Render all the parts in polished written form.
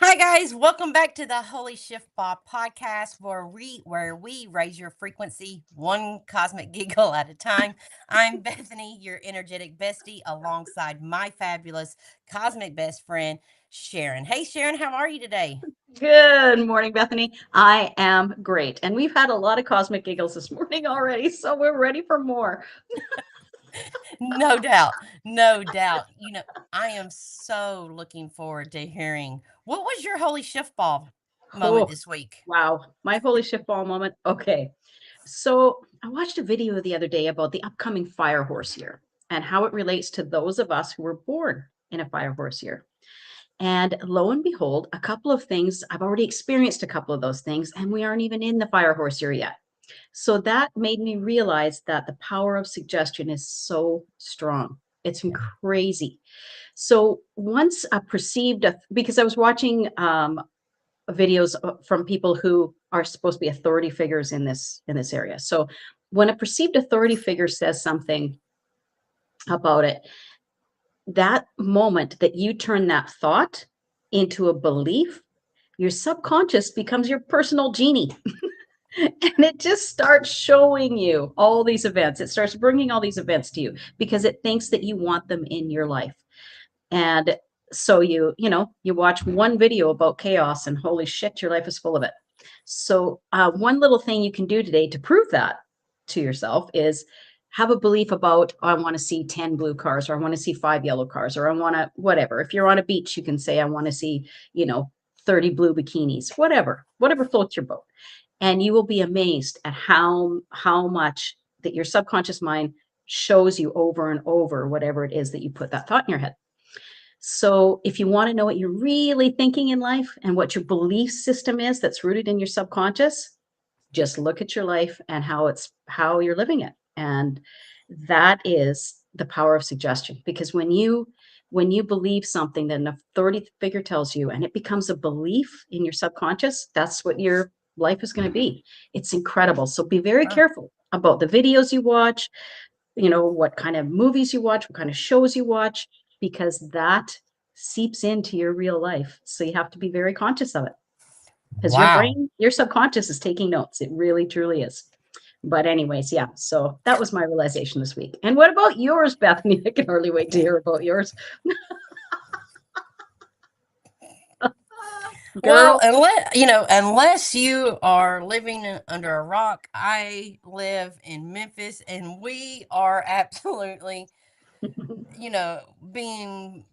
Hi guys, welcome back to the Holy Shiftball podcast where we raise your frequency one cosmic giggle at a time. I'm Bethany, your energetic bestie, alongside my fabulous cosmic best friend, Sharon. Hey Sharon, how are you today? Good morning, Bethany. I am great. And we've had a lot of cosmic giggles this morning already, so we're ready for more. No doubt, no doubt. I am so looking forward to hearing what was your Holy Shiftball moment Oh, this week? wow. My holy shift ball moment. Okay. So I watched a video the other day about the upcoming fire horse year and how it relates to those of us who were born in a fire horse year. And lo and behold, a couple of things, I've already experienced a couple of those things, and we aren't even in the fire horse year yet. So that made me realize that the power of suggestion is so strong. It's crazy. So once I perceived, because I was watching videos from people who are supposed to be authority figures in this area. So when a perceived authority figure says something about it, that moment that you turn that thought into a belief, your subconscious becomes your personal genie. And it just starts showing you all these events. It starts bringing all these events to you because it thinks that you want them in your life. And so you watch one video about chaos and holy shit, your life is full of it. So one little thing you can do today to prove that to yourself is have a belief about, oh, I want to see 10 blue cars, or I want to see 5 yellow cars, or I want to whatever. If you're on a beach, you can say, I want to see, 30 blue bikinis, whatever floats your boat. And you will be amazed at how much that your subconscious mind shows you over and over whatever it is that you put that thought in your head. So if you want to know what you're really thinking in life and what your belief system is that's rooted in your subconscious, just look at your life and how you're living it. And that is the power of suggestion. Because when you believe something that an authority figure tells you and it becomes a belief in your subconscious, that's what your life is going to be. It's incredible. So be very Wow. careful about the videos you watch, what kind of movies you watch, what kind of shows you watch, because that seeps into your real life. So you have to be very conscious of it because your Wow. brain, your subconscious is taking notes. It really, truly is. But anyways, yeah. So that was my realization this week. And what about yours, Bethany? I can hardly wait to hear about yours. Well, Girl. unless you are living under a rock, I live in Memphis, and we are absolutely, being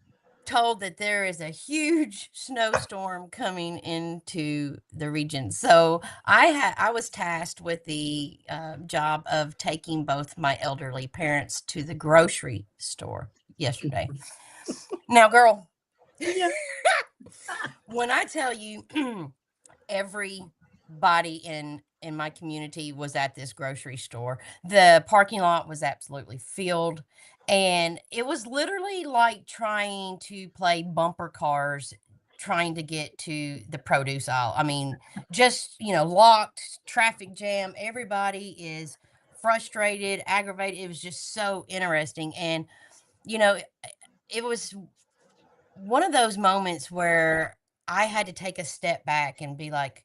told that there is a huge snowstorm coming into the region. So I was tasked with the job of taking both my elderly parents to the grocery store yesterday. Now, girl, Yeah. when I tell you everybody in my community was at this grocery store. The parking lot was absolutely filled, and it was literally like trying to play bumper cars trying to get to the produce aisle. I mean, just, locked, traffic jam, everybody is frustrated, aggravated. It was just so interesting, and you know, it was one of those moments where I had to take a step back and be like,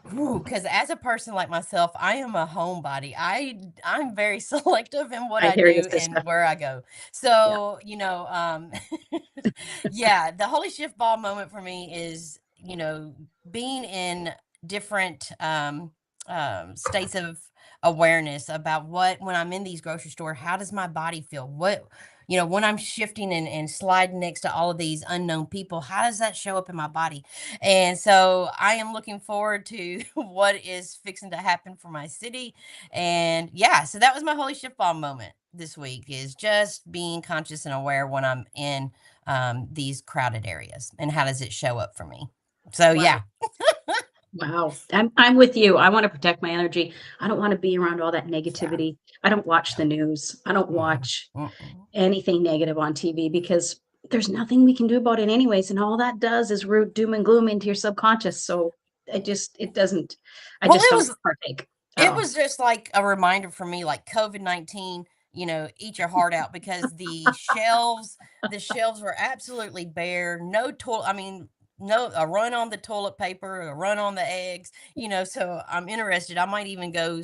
because as a person like myself, I am a homebody. I'm very selective in what I I hear you, do and sister. where I go. Yeah. So, yeah, the holy shift ball moment for me is, being in different states of awareness about when I'm in these grocery store, how does my body feel? When I'm shifting and sliding next to all of these unknown people, how does that show up in my body? And so I am looking forward to what is fixing to happen for my city. And yeah, so that was my holy shift ball moment this week, is just being conscious and aware when I'm in these crowded areas, and how does it show up for me. So Wow. yeah. Wow. I'm with you. I want to protect my energy. I don't want to be around all that Yeah. negativity. I don't watch the news. I don't Mhm. watch Mm-mm. anything negative on TV because there's nothing we can do about it anyways. And all that does is root doom and gloom into your subconscious. So it doesn't, I Well, just it don't was partake at it all. was just like a reminder for me, like COVID-19, eat your heart out, because the shelves were absolutely bare. No toilet, I mean, no, a run on the toilet paper, a run on the eggs. So I'm interested. I might even go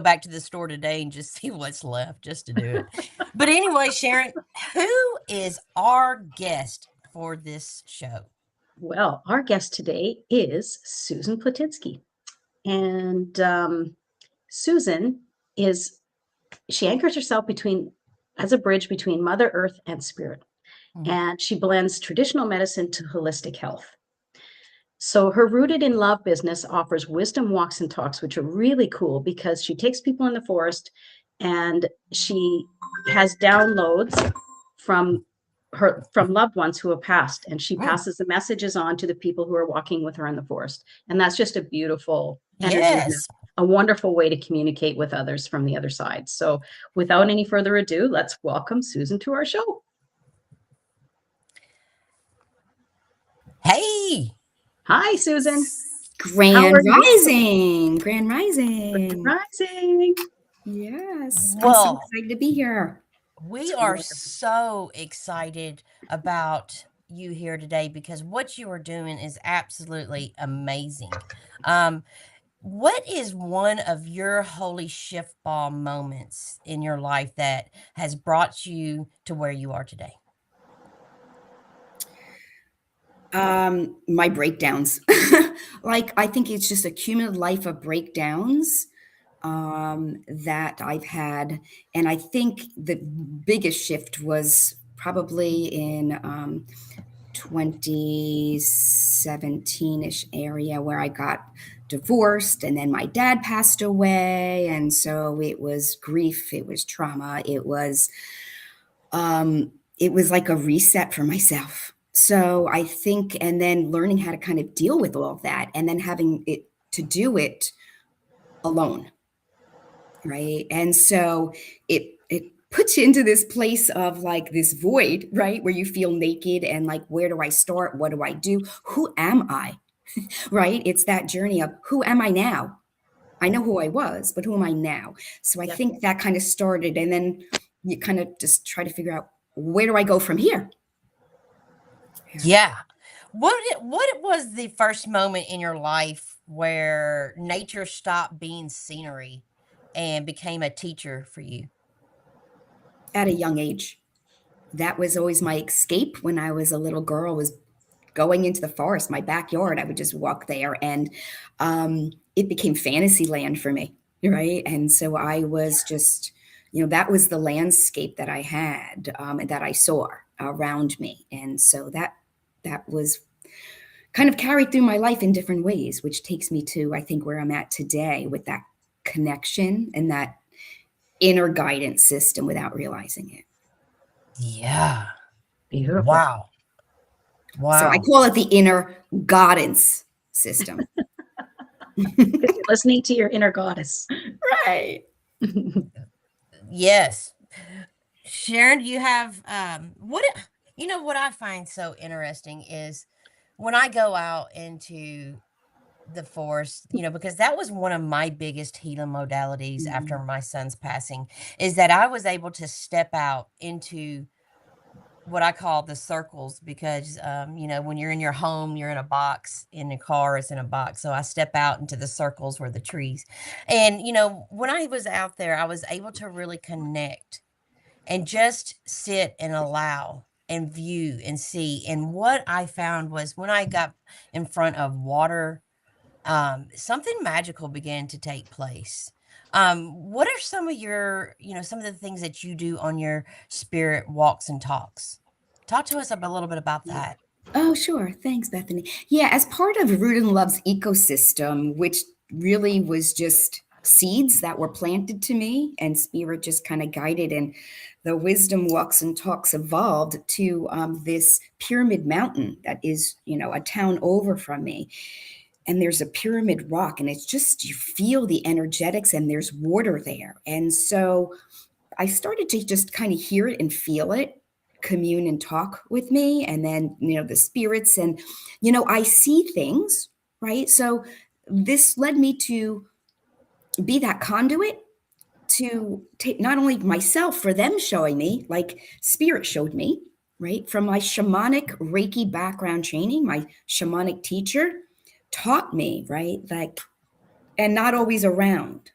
back to the store today and just see what's left just to do it. But anyway, Sharon, who is our guest for this show? Well, our guest today is Susan Platinsky. And Susan is, she anchors herself as a bridge between Mother Earth and Spirit. Mm. And she blends traditional medicine to holistic health. So her Rooted in Love business offers wisdom walks and talks, which are really cool because she takes people in the forest and she has downloads from from loved ones who have passed, and she Mm. passes the messages on to the people who are walking with her in the forest. And that's just a beautiful energy and Yes. a wonderful way to communicate with others from the other side. So without any further ado, let's welcome Susan to our show. Hey. Hi, Susan. How Grand are you? Rising, Grand Grand Rising. Rising. Yes, I'm so Well, excited to be here. we are so excited about you here today, because what you are doing is absolutely amazing. Um, what is one of your holy shift ball moments in your life that has brought you to where you are today? My breakdowns. Like, I think it's just a cumulative life of breakdowns that I've had. And I think the biggest shift was probably in 2017-ish area where I got divorced and then my dad passed away. And so it was grief, it was trauma, it was like a reset for myself. So I think, and then learning how to kind of deal with all of that and then having it to do it alone. Right. And so it puts you into this place of like this void, right? Where you feel naked and like, where do I start? What do I do? Who am I? Right. It's that journey of who am I now? I know who I was, but who am I now? So I Yep. think that kind of started. And then you kind of just try to figure out, where do I go from here? Yeah. What was the first moment in your life where nature stopped being scenery and became a teacher for you? At a young age, that was always my escape when I was a little girl, was going into the forest, my backyard. I would just walk there, and it became fantasy land for me, right? And so I was just, that was the landscape that I had and that I saw around me. And so that was kind of carried through my life in different ways, which takes me to, I think, where I'm at today with that connection and that inner guidance system without realizing it. Yeah. Beautiful. Wow. So I Wow. call it the inner guidance system. Because you're listening to your inner goddess. Right. Yes. Sharon, do you have what I find so interesting is when I go out into the forest, because that was one of my biggest healing modalities after Mhm. my son's passing, is that I was able to step out into what I call the circles, because when you're in your home, you're in a box, in the car, it's in a box. So I step out into the circles where the trees. And when I was out there, I was able to really connect and just sit and allow and view and see. And what I found was, when I got in front of water, something magical began to take place. What are some of your, some of the things that you do on your spirit walks and talks? Talk to us a little bit about that. Oh, sure. Thanks, Bethany. Yeah, as part of Root and Love's ecosystem, which really was just seeds that were planted to me, and spirit just kind of guided, and the wisdom walks and talks evolved to this pyramid mountain that is, a town over from me. And there's a pyramid rock, and it's just, you feel the energetics, and there's water there. And so I started to just kind of hear it and feel it, commune and talk with me. And then, the spirits, and, I see things, right? So this led me to be that conduit to take not only myself, for them showing me, like spirit showed me, right? From my shamanic Reiki background training, my shamanic teacher taught me, right? Like, and not always around,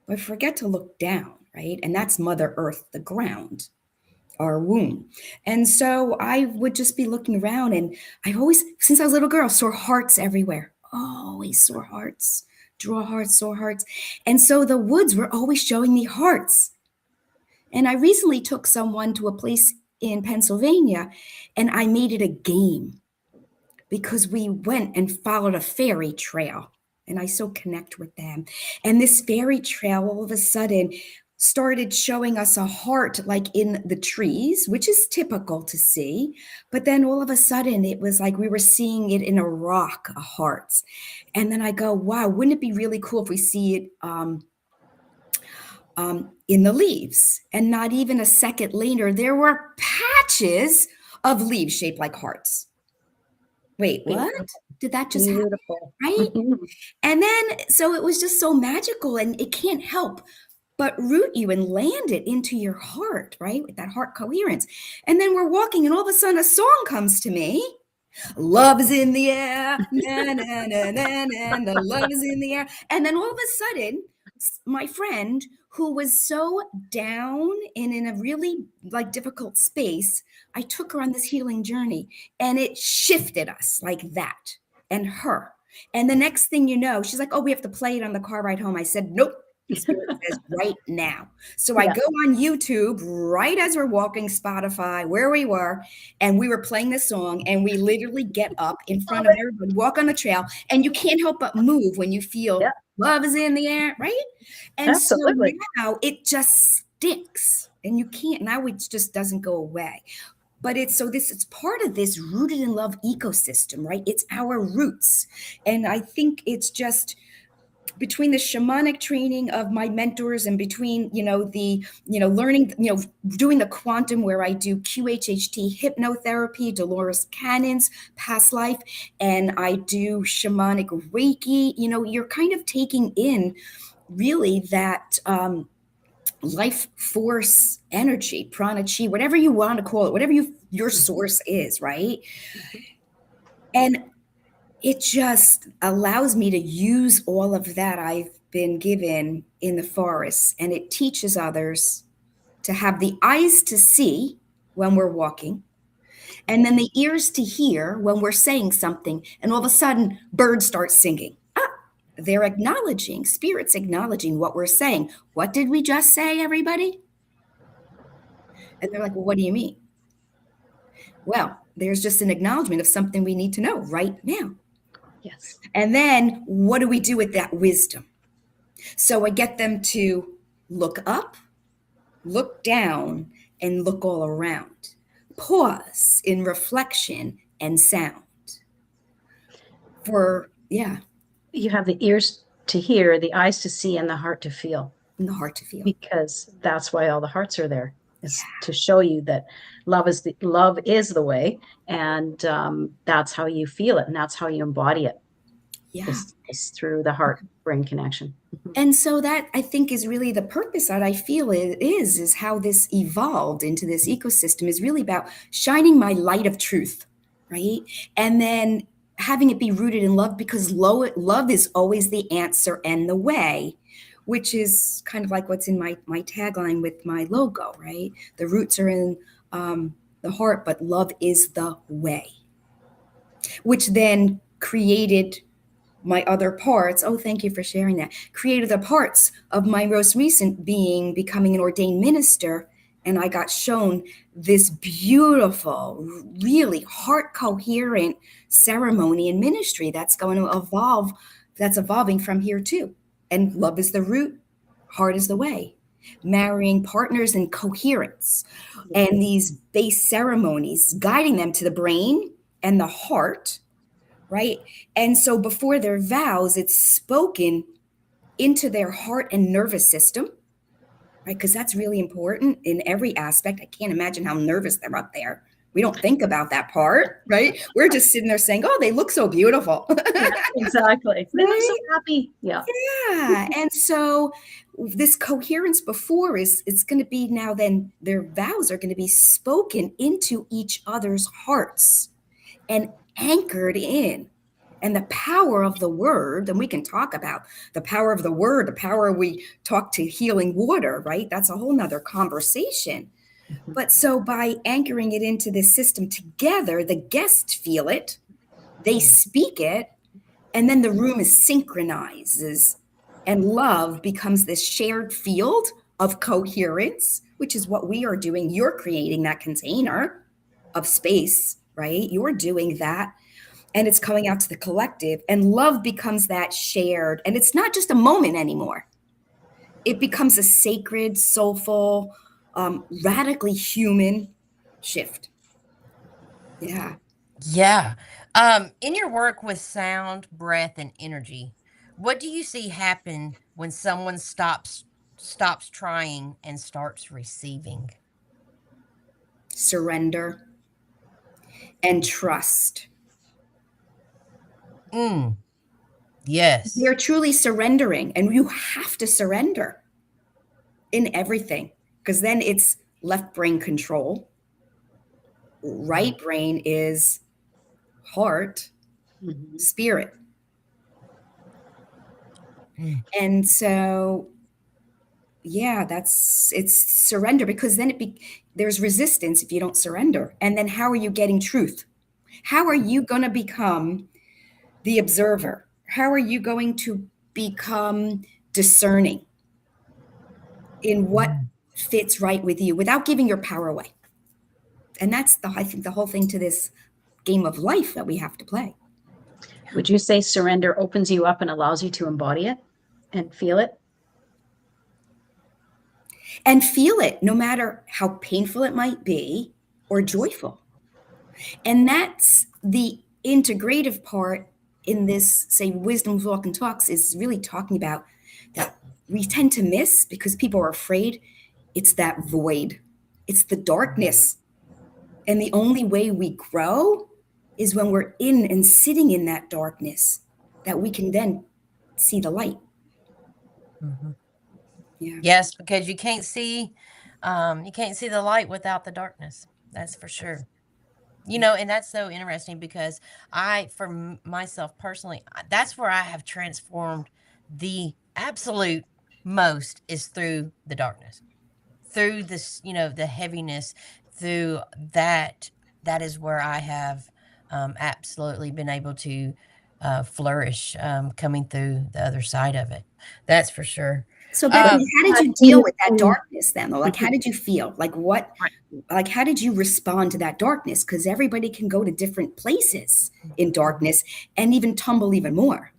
but forget to look down, right? And that's Mother Earth, the ground, our womb. And so I would just be looking around, and I always, since I was a little girl, saw hearts everywhere. Always saw hearts, draw hearts, saw hearts. And so the woods were always showing me hearts. And I recently took someone to a place in Pennsylvania, and I made it a game because we went and followed a fairy trail. And I so connect with them. And this fairy trail all of a sudden started showing us a heart, like in the trees, which is typical to see. But then all of a sudden it was like we were seeing it in a rock, a heart. And then I go, wow, wouldn't it be really cool if we see it in the leaves? And not even a second later, there were patches of leaves shaped like hearts. Wait, what? Did that just happen? Right? And then, so it was just so magical, and it can't help but root you and land it into your heart, right? With that heart coherence. And then we're walking, and all of a sudden a song comes to me. Love is in the air, na, na, na, na, na, the love is in the air. And then all of a sudden, my friend, who was so down and in a really difficult space, I took her on this healing journey, and it shifted us like that, and her. And the next thing you know, she's like, oh, we have to play it on the car ride home. I said, nope. Spirit says right now. So I go on YouTube right as we're walking, Spotify, where we were, and we were playing this song, and we literally get up in front of everybody, walk on the trail, and you can't help but move when you feel love is in the air, right? And absolutely. So now it just sticks, and you can't, now it just doesn't go away. But it's part of this rooted in love ecosystem, right? It's our roots. And I think it's just between the shamanic training of my mentors, and between, the, learning, doing the quantum, where I do QHHT hypnotherapy, Dolores Cannon's past life, and I do shamanic Reiki, you're kind of taking in really that life force energy, prana chi, whatever you want to call it, whatever your source is, right? And it just allows me to use all of that I've been given in the forest, and it teaches others to have the eyes to see when we're walking, and then the ears to hear when we're saying something, and all of a sudden birds start singing. They're acknowledging, spirit's acknowledging what we're saying. What did we just say, everybody? And they're like, well, what do you mean? Well, there's just an acknowledgement of something we need to know right now. Yes. And then what do we do with that wisdom? So I get them to look up, look down, and look all around. Pause in reflection and sound. You have the ears to hear, the eyes to see, and the heart to feel. And the heart to feel. Because that's why all the hearts are there. Is to show you that love is the way, and that's how you feel it, and that's how you embody it. Is through the heart brain connection. And so that, I think, is really the purpose that I feel is how this evolved into this ecosystem, is really about shining my light of truth, right? And then having it be rooted in love, because love is always the answer and the way, which is kind of like what's in my tagline with my logo, right? The roots are in the heart, but love is the way, which then created my other parts. Oh, thank you for sharing that. Created the parts of my most recent being becoming an ordained minister. And I got shown this beautiful, really heart coherent ceremony and ministry that's going to evolve, that's evolving from here too. And love is the root, heart is the way. Marrying partners in coherence, and these base ceremonies guiding them to the brain and the heart, right? And so before their vows, it's spoken into their heart and nervous system, right? Because that's really important in every aspect. I can't imagine how nervous they're up there. We don't think about that part, right? We're just sitting there saying, oh, they look so beautiful. Yeah, exactly. They look so happy. Yeah. Yeah. And so this coherence before is, it's going to be now, then their vows are going to be spoken into each other's hearts and anchored in. And the power of the word, and we can talk about the power of the word, the power we talk to healing water, right? That's a whole nother conversation. But so by anchoring it into this system together, the guests feel it, they speak it, and then the room is synchronizes, and love becomes this shared field of coherence, which is what we are doing. You're creating that container of space, right? You're doing that. And it's coming out to the collective, and love becomes that shared. And it's not just a moment anymore. It becomes a sacred, soulful, radically human shift. Yeah. Yeah. In your work with sound, breath, and energy, what do you see happen when someone stops trying and starts receiving? Surrender and trust. Yes. They're truly surrendering, and you have to surrender in everything, because then it's left brain control. Right brain is heart, spirit. And so, yeah, it's surrender, because then there's resistance if you don't surrender. And then how are you getting truth? How are you going to become the observer? How are you going to become discerning in what fits right with you without giving your power away? And that's I think the whole thing to this game of life that we have to play. Would you say surrender opens you up and allows you to embody it and feel it? And feel it, no matter how painful it might be or joyful. And that's the integrative part in this, say, Wisdom's Walk and Talks, is really talking about that we tend to miss because people are afraid. It's that void. It's the darkness. And the only way we grow is when we're in and sitting in that darkness, that we can then see the light. Yeah. Yes, because you can't see the light without the darkness. That's for sure. And that's so interesting because myself personally, that's where I have transformed the absolute most, is through the darkness, through this, the heaviness, through that. That is where I have absolutely been able to flourish, coming through the other side of it. That's for sure. So Bethany, how did you deal with that darkness then? Like, how did you feel? Like how did you respond to that darkness? Because everybody can go to different places in darkness and even tumble even more.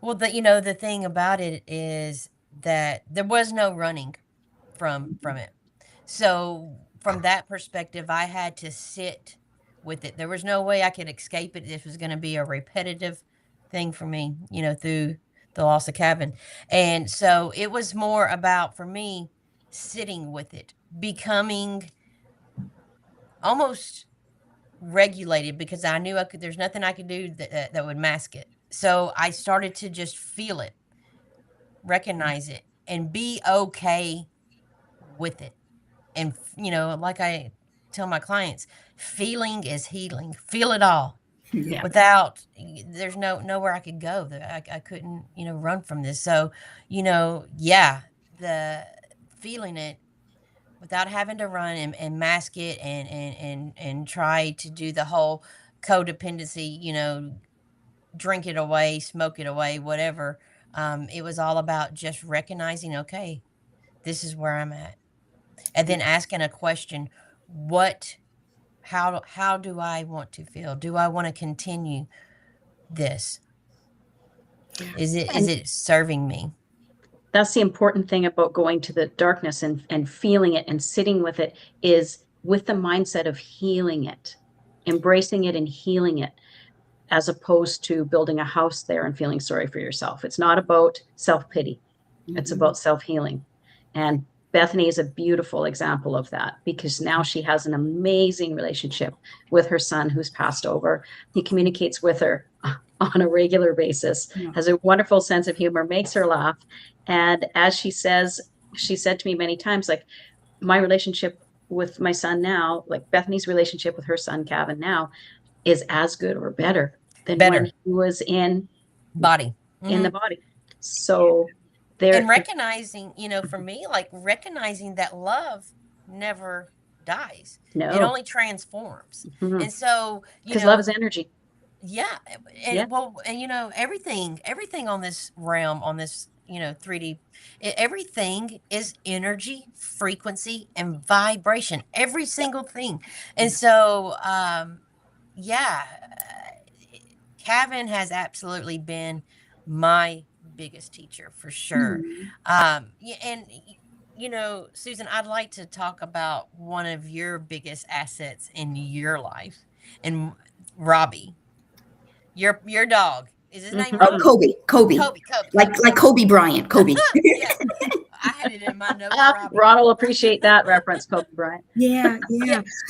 Well, the thing about it is that there was no running from it. So from that perspective, I had to sit with it. There was no way I could escape it. This was going to be a repetitive thing for me, through the loss of Cabin. And so it was more about, for me, sitting with it, becoming almost regulated, because I knew there's nothing I could do that would mask it. So I started to just feel it, recognize it, and be okay with it. And, like I tell my clients, feeling is healing. Feel it all. Yeah. There's nowhere I could go. I couldn't, run from this. So, the feeling it without having to run and mask it and try to do the whole codependency, drink it away, smoke it away, whatever. It was all about just recognizing, okay, this is where I'm at. And then asking a question, how do I want to feel? Do I want to continue this? Yeah. Is And it serving me? that's the important thing about going to the darkness and feeling it and sitting with it, is with the mindset of healing it, embracing it and healing it, as opposed to building a house there and feeling sorry for yourself. It's not about self-pity. It's about self-healing. And Bethany is a beautiful example of that, because now she has an amazing relationship with her son who's passed over. He communicates with her on a regular basis, Yeah. has a wonderful sense of humor, makes her laugh. And as she said to me many times, like, my relationship with my son now, like Bethany's relationship with her son, Kevin, now is as good or better than when he was in Body. the body. So And recognizing, for me, like recognizing that love never dies. No. It only transforms. Mhm. And so, because love is energy. Yeah. And everything on this realm, on this, 3D, everything is energy, frequency, and vibration. Every single thing. And so, yeah, Kevin has absolutely been my biggest teacher for sure. And Susan, I'd like to talk about one of your biggest assets in your life, and Robbie, your dog. Is his name Oh, Robbie? Kobe. Kobe. Like Kobe Bryant. Kobe. Yeah, I had it in my notes. Ron will appreciate that reference, Kobe Bryant. Yeah.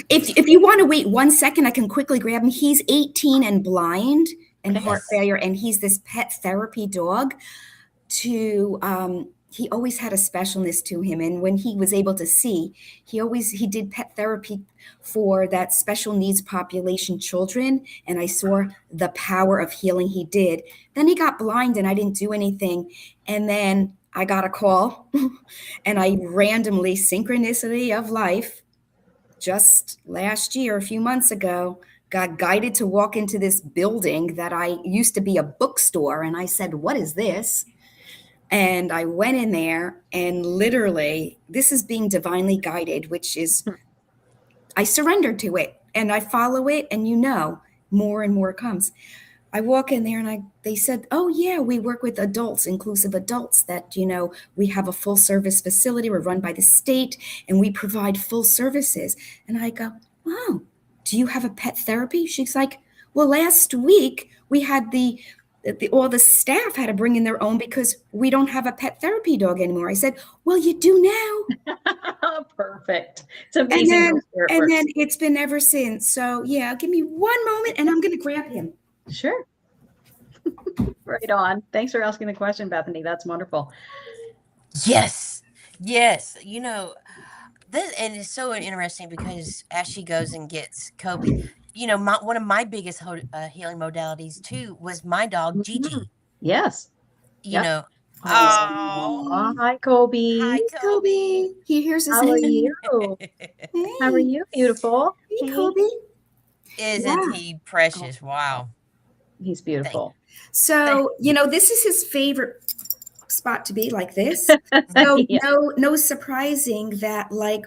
If you want to wait 1 second, I can quickly grab him. He's 18 and blind and heart failure, and he's this pet therapy dog. He always had a specialness to him, and when he was able to see, he did pet therapy for that special needs population children, and I saw the power of healing he did. Then he got blind and I didn't do anything, and then I got a call and I randomly, synchronicity of life, just last year, a few months ago, got guided to walk into this building that I used to be a bookstore, and I said, what is this? And I went in there, and literally, this is being divinely guided, which is, I surrendered to it and I follow it, and more and more comes. I walk in there and they said, oh yeah, we work with adults, inclusive adults, that, we have a full service facility. We're run by the state and we provide full services. And I go, wow, do you have a pet therapy? She's like, well, last week we had all the staff had to bring in their own because we don't have a pet therapy dog anymore. I said, well, you do now. Perfect. It's amazing. And then it's been ever since. So yeah, give me one moment and I'm going to grab him. Sure. Right on. Thanks for asking the question, Bethany. That's wonderful. Yes. This, and it's so interesting because as she goes and gets Kobe, one of my biggest healing modalities too was my dog Gigi. Yes. Oh, hi Kobe. Hi Kobe. He hears his name. How are you? Hey. How are you, beautiful? Hey, Kobe. Isn't he precious? Wow. He's beautiful. So, this is his favorite spot to be, like this. So no surprising that, like,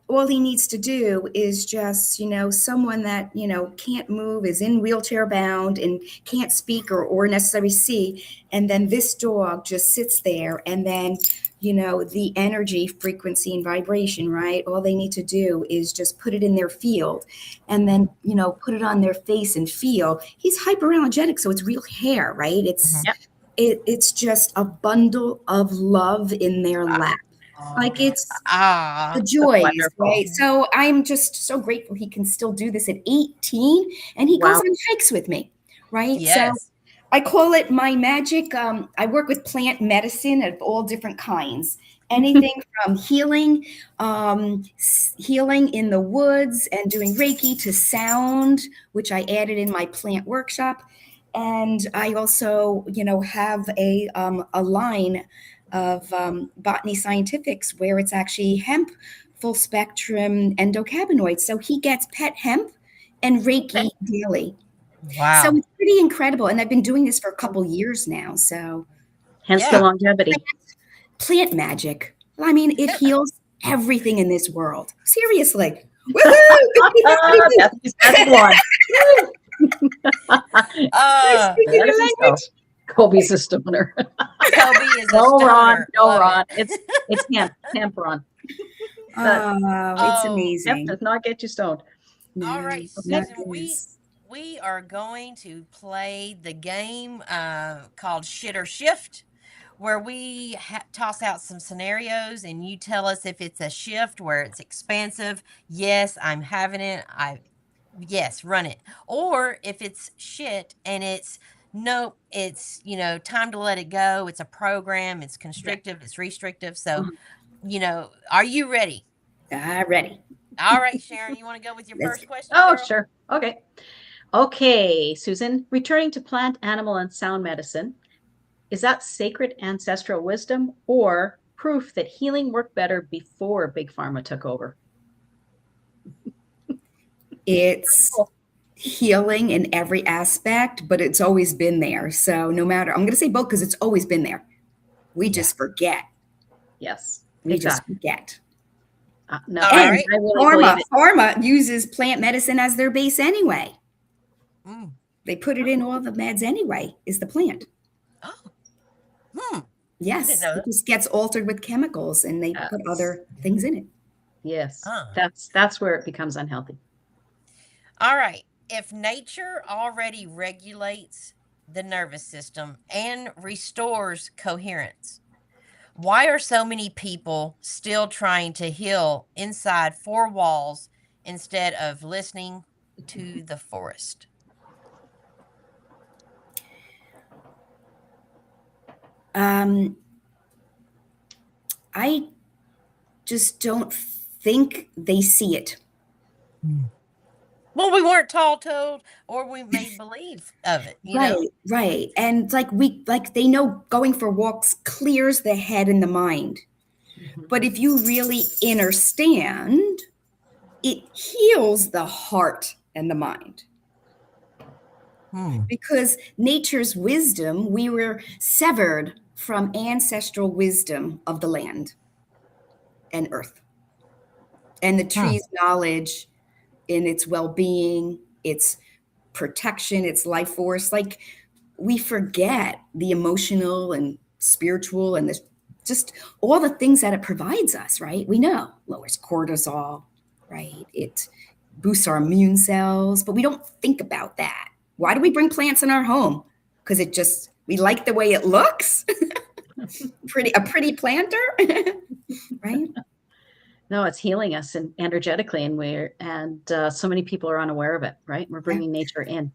all he needs to do is just, someone that, can't move, is in wheelchair bound and can't speak or necessarily see. And then this dog just sits there, and then, the energy, frequency, and vibration, right? All they need to do is just put it in their field and then, put it on their face and feel. He's hyperallergenic, so it's real hair, right? It's just a bundle of love in their lap. Like it's the joys, right? So I'm just so grateful he can still do this at 18, and he goes on hikes with me, right? Yes. So I call it my magic. I work with plant medicine of all different kinds, anything from healing in the woods and doing Reiki, to sound, which I added in my plant workshop. And I also, have a line of Botany Scientifics where it's actually hemp, full spectrum endocannabinoids. So he gets pet hemp and Reiki daily. So Wow. it's pretty incredible. And I've been doing this for a couple years now. So Hence the Yeah. longevity. plant magic. I mean, it heals everything in this world. Seriously. Woohoo! That's one. Uh, Speaking your There's his language. Kobe's a stoner. Kobe is a No, Ron. stoner. No, Love Ron. it. It's hemp, Ron. Oh, it's Oh, Hemp amazing. does not get you stoned. All No, right, not Susan, this. we are going to play the game called Shit or Shift, where we toss out some scenarios and you tell us if it's a shift where it's expansive. Yes, I'm having it. Yes, run it. Or if it's shit and it's nope, it's time to let it go. It's a program. It's constrictive. It's restrictive. So are you ready? Ready. All right, Sharon, you want to go with your Let's first question, Oh, girl? sure. Okay. Okay, Susan, returning to plant, animal, and sound medicine, is that sacred ancestral wisdom or proof that healing worked better before Big Pharma took over? It's healing in every aspect, but it's always been there. So no matter, I'm going to say both because it's always been there. We just forget. Yes, We exactly. just forget. No, All And right. I really believe it. pharma uses plant medicine as their base anyway. Mm. They put it in all the meds anyway, is the plant. Oh. Hmm. Yes, Didn't know it that. just gets altered with chemicals and they put other things in it. Yes, Ah. that's where it becomes unhealthy. All right. If nature already regulates the nervous system and restores coherence, why are so many people still trying to heal inside four walls instead of listening to the forest? I just don't think they see it. Well, we weren't told, or we made believe of it, Right, right. And they know going for walks clears the head and the mind. But if you really understand, it heals the heart and the mind. Because nature's wisdom, we were severed from ancestral wisdom of the land and earth. And the tree's knowledge in its well-being, its protection, its life force. Like we forget the emotional and spiritual and just all the things that it provides us, right? We know lowers cortisol, right? It boosts our immune cells, but we don't think about that. Why do we bring plants in our home? Because we like the way it looks. A pretty planter, right? No, it's healing us and energetically, and so many people are unaware of it, right? We're bringing nature in.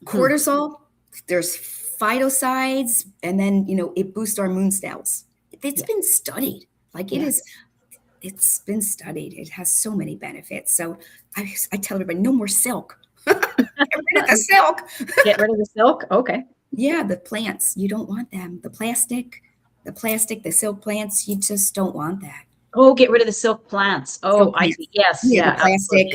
Cortisol, there's phytosides, and then it boosts our immune cells. It's been studied. Like it's been studied. It has so many benefits. So I tell everybody, no more silk. Get rid of the silk. Get rid of the silk. Okay. Yeah, the plants, you don't want them. The plastic, the silk plants, you just don't want that. Oh, get rid of the silk plants. Oh, I see. Yes. Yeah, the plastic.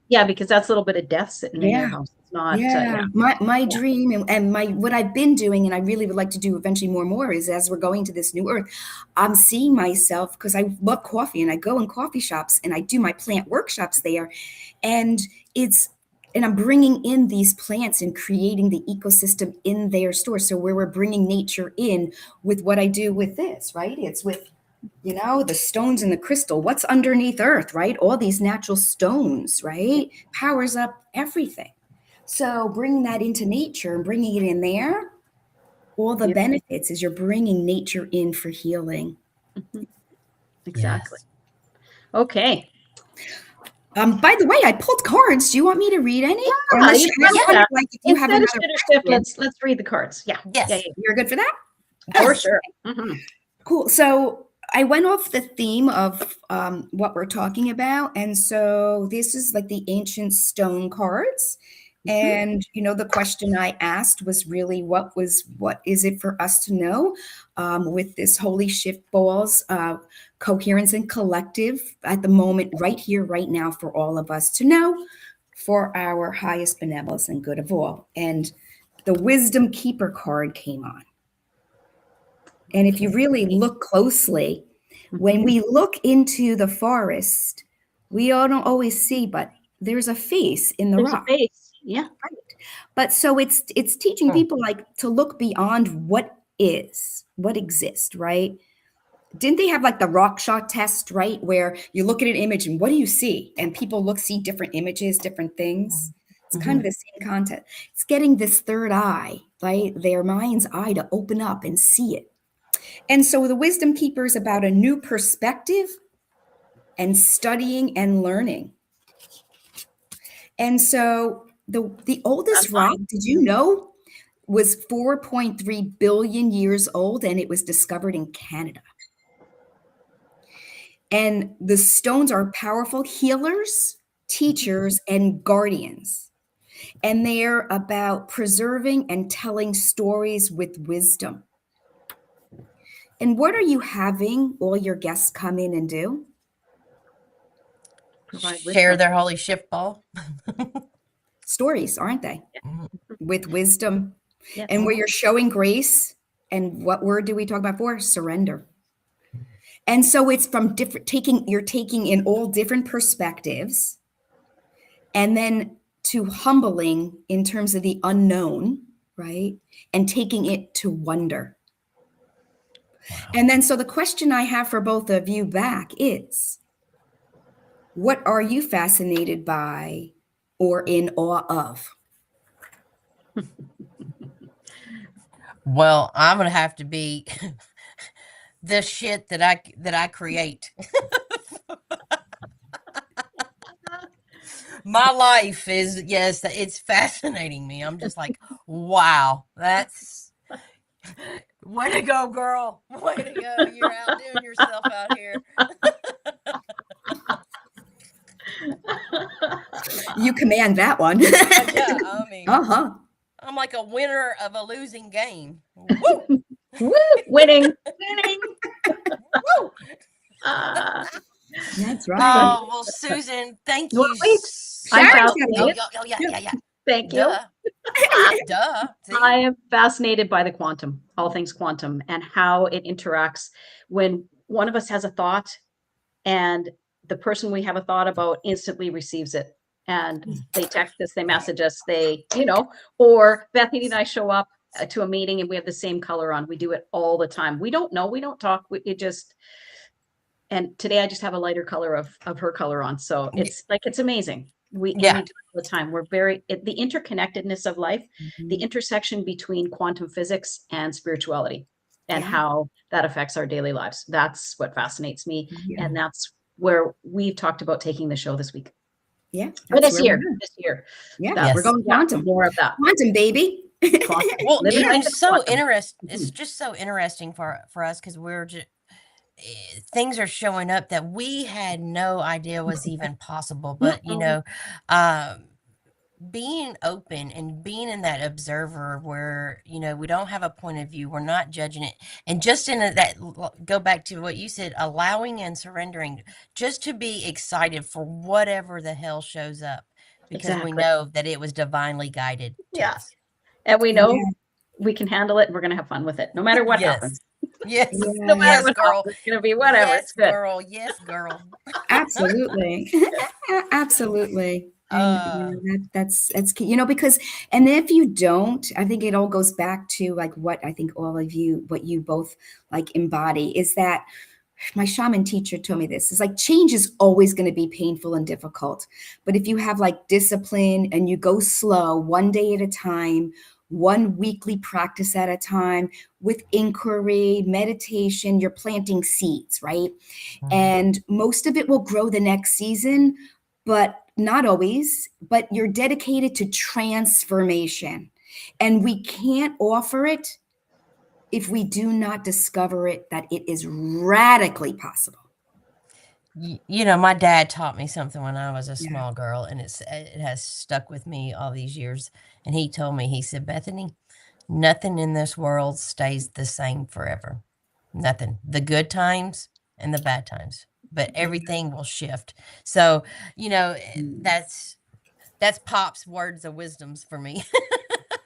Yeah, because that's a little bit of death sitting in your house. It's not. My dream and what I've been doing, and I really would like to do eventually more and more, is as we're going to this new earth, I'm seeing myself, because I love coffee and I go in coffee shops and I do my plant workshops there, and I'm bringing in these plants and creating the ecosystem in their store. So where we're bringing nature in with what I do with this, right? It's with the stones and the crystal, what's underneath earth, right? All these natural stones, right? Powers up everything. So bringing that into nature and bringing it in there, all the benefits is you're bringing nature in for healing. Exactly. Yes. Okay. By the way, I pulled cards. Do you want me to read any? Let's read the cards. Yeah. Yes. Yeah. You're good for that? For sure. Cool. So I went off the theme of what we're talking about. And so this is like the ancient stone cards. And, the question I asked was really what is it for us to know with this Holy Shiftballs, coherence and collective at the moment, right here, right now, for all of us to know. for our highest benevolence and good of all. And the Wisdom Keeper card came on. And if you really look closely, when we look into the forest, we all don't always see, but there's a face in the There's rock. a face. Yeah. Right. But so it's teaching people like to look beyond what is, what exists, right? Didn't they have like the rock shot test, right? Where you look at an image and what do you see? And people see different images, different things. It's kind of the same content. It's getting this third eye, right? Their mind's eye to open up and see it. And so the Wisdom Keeper is about a new perspective and studying and learning. And so the oldest rock, did you know, was 4.3 billion years old, and it was discovered in Canada. And the stones are powerful healers, teachers, and guardians. And they're about preserving and telling stories with wisdom. And what are you having all your guests come in and do? Share their holy shift ball. Stories, aren't they? Mhm. With wisdom. Yes. And where you're showing grace. And what word do we talk about for? Surrender. And so it's from you're taking in all different perspectives, and then to humbling in terms of the unknown, right? And taking it to wonder. Wow. And then so the question I have for both of you back is, what are you fascinated by or in awe of? Well, I'm gonna have to be the shit that I create. My life is, yes, it's fascinating me. I'm just like, wow, that's way to go, girl. Way to go. You're outdoing yourself out here. You command that one. Yeah, I mean, I'm like a winner of a losing game. Woo! Woo! Winning. Woo! That's right. Oh, well, Susan, thank you. Sharon, yeah. Thank you. Duh. I am fascinated by the quantum, all things quantum, and how it interacts when one of us has a thought and the person we have a thought about instantly receives it. And they text us, they message us, or Bethany and I show up to a meeting and we have the same color on. We do it all the time. We don't know, we don't talk. And today I just have a lighter color of her color on. So it's amazing. We do it all the time. We're the interconnectedness of life, the intersection between quantum physics and spirituality and how that affects our daily lives. That's what fascinates me. Yeah. And that's where we've talked about taking the show this week. Yeah. This year. Yeah. We're going quantum. More of that. Quantum, baby. Well, it's so interesting. It's just so interesting for us because we're just, things are showing up that we had no idea was even possible. But being open and being in that observer where we don't have a point of view, we're not judging it, and just in that, go back to what you said, allowing and surrendering, just to be excited for whatever the hell shows up, because we know that it was divinely guided to us. And we know we can handle it and we're going to have fun with it no matter what happens. Yes. No matter what girl. It's going to be whatever. Yes, it's good. girl. Yes, girl. Absolutely. Absolutely. And that's key, because, and if you don't, I think it all goes back to like what I think all of you, what you both like embody is that my shaman teacher told me this. It's like change is always going to be painful and difficult. But if you have like discipline and you go slow, one day at a time, one weekly practice at a time, with inquiry, meditation, you're planting seeds, right? Mm-hmm. And most of it will grow the next season, but not always, but you're dedicated to transformation. And we can't offer it if we do not discover it, that it is radically possible. My dad taught me something when I was a small girl, and it has stuck with me all these years. And he told me, he said, Bethany, nothing in this world stays the same forever. Nothing. The good times and the bad times, but everything will shift. So, that's That's Pop's words of wisdoms for me.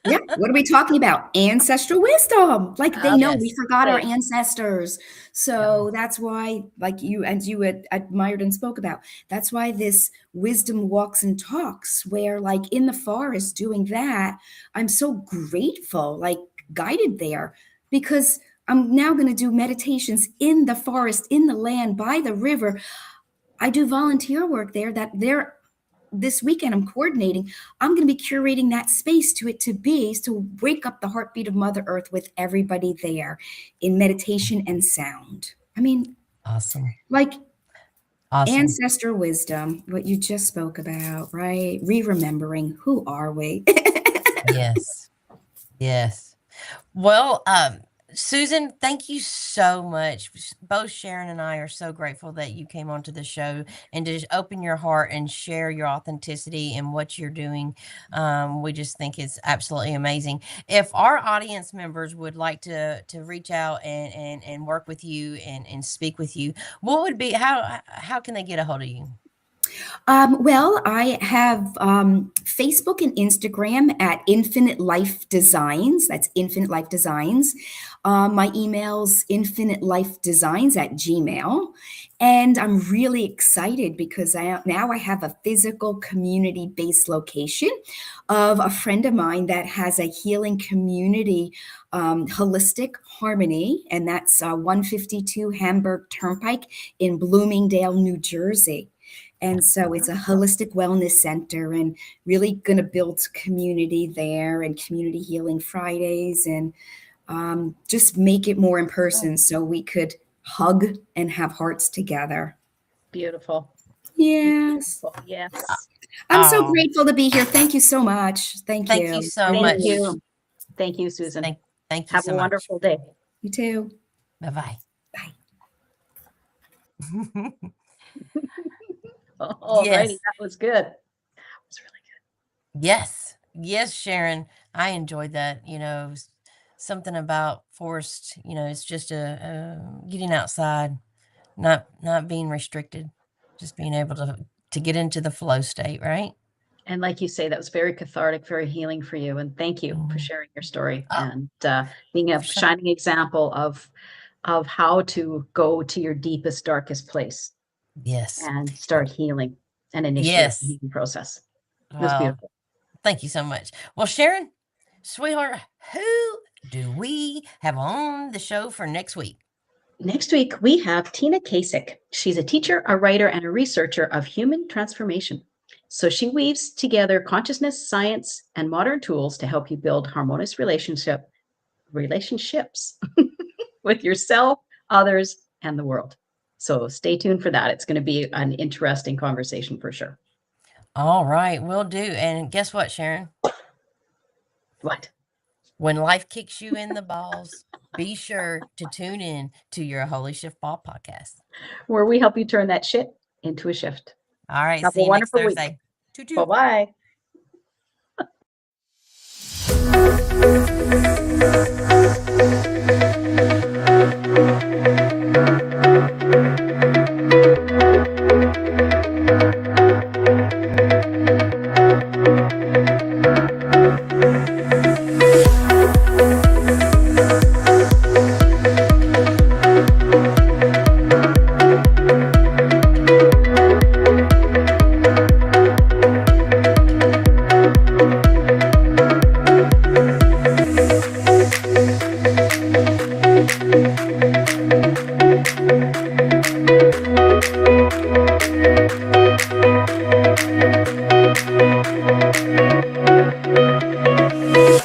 Yeah. What are we talking about? Ancestral wisdom. Like they know we Yes. forgot our Right. ancestors. So that's why, like you and you had admired and spoke about, that's why this wisdom walks and talks, where like in the forest doing that, I'm so grateful, like guided there, because I'm now going to do meditations in the forest, in the land, by the river. I do volunteer work there that they're this weekend I'm coordinating. I'm going to be curating that space to wake up the heartbeat of Mother Earth with everybody there in meditation and sound. I mean, Awesome. like Awesome. ancestor wisdom, what you just spoke about, right? Re-remembering who are we? Yes. Yes. Well, Susan, thank you so much. Both Sharon and I are so grateful that you came onto the show and to just open your heart and share your authenticity and what you're doing. We just think it's absolutely amazing. If our audience members would like to reach out and work with you and speak with you, what would be how can they get a hold of you? Well, I have Facebook and Instagram at Infinite Life Designs. That's Infinite Life Designs. My email's infinitelifedesigns@gmail. And I'm really excited because now I have a physical community-based location of a friend of mine that has a healing community, Holistic Harmony, and that's 152 Hamburg Turnpike in Bloomingdale, New Jersey. And so it's a holistic wellness center and really going to build community there and community healing Fridays and just make it more in person so we could hug and have hearts together. Beautiful. Yes. Beautiful. Yes. I'm so Oh, grateful to be here. Thank you so much. Thank thank you. you so Thank much. you. Thank you, Susan. Thank you Have so a much. wonderful day. You too. Bye-bye. Bye. All Yes. righty. That was good. That was really good. Yes. Yes, Sharon. I enjoyed that. Something about forest, it's just getting outside, not being restricted, just being able to get into the flow state, right? And like you say, that was very cathartic, very healing for you. And thank you for Mhm. sharing your story Oh, and being a for sure. shining example of how to go to your deepest, darkest place Yes. and start healing and initiate the Yes. healing process. It was Well, beautiful. thank you so much. Well, Sharon, sweetheart, who do we have on the show for next week? Next week, we have Tina Kasich. She's a teacher, a writer, and a researcher of human transformation. So she weaves together consciousness, science, and modern tools to help you build harmonious relationships with yourself, others, and the world. So stay tuned for that. It's going to be an interesting conversation for sure. All right, will do. And guess what, Sharon? What? When life kicks you in the balls, be sure to tune in to your Holy Shiftball podcast. Where we help you turn that shit into a shift. All right, Have see a you next wonderful week. Thursday. Toot-toot. Bye-bye.